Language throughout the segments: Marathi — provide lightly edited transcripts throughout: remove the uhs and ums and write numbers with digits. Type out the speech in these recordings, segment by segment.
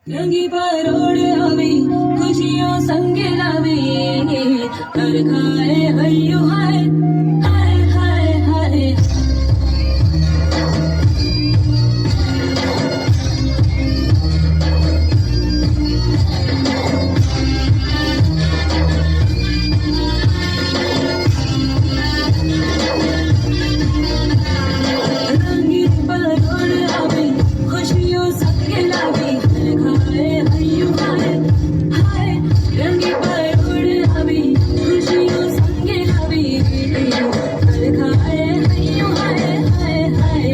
रंगी परोड़ आवे खुशियों संग लावे हर खाए हय्यो हाय हाय हाय हाय रंगी परोड़ आवे खुशियों संग लावे हर खाए हय्यो हाय हाय रंगी परोड़ आवे खुशियों संग लावे हर खाए हय्यो हाय हाय हाय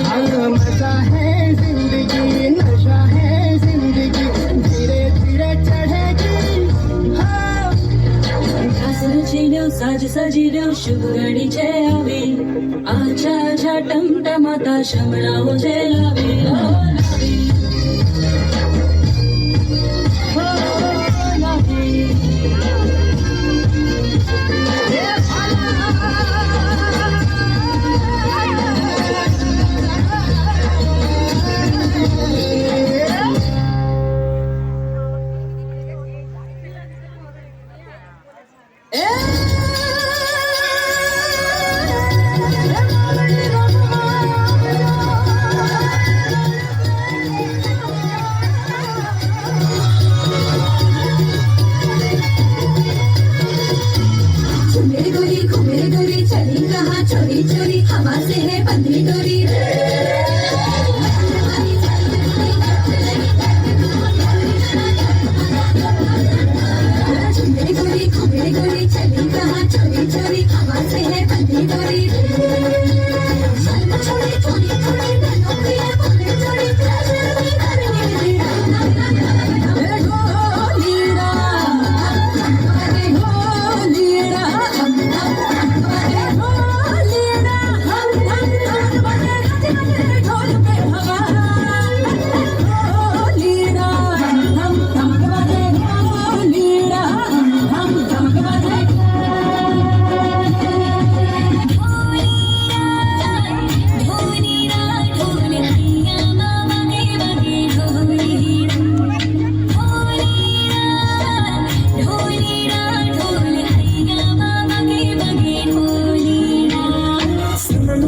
हाय मजा है जिंदगी नशा है जिंदगी धीरे धीरे चढ़ेगी हाँ घास रचिलो साज सजिलो शुभ घडीचे आवे आछा आछा टमटमाता शमळाओ जे लावे ओ लावे हो लावे मेरे गोरी घूमे गोरी चली कहाँ चोरी चोरी हवा से है बंधी डोरी मेरे गोरी घूमे गोरी चली कहाँ चोरी चोरी हवा से है बंधी डोरी शर्म छोड़ी थोड़ी थोड़ी नैनों पे है बोले थोड़ी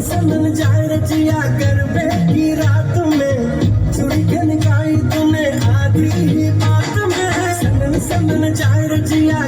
समन जाए रचिया गरबे की रात में चुड़ी खनकाई तूने आधी ही बात में समन समन जाए रचिया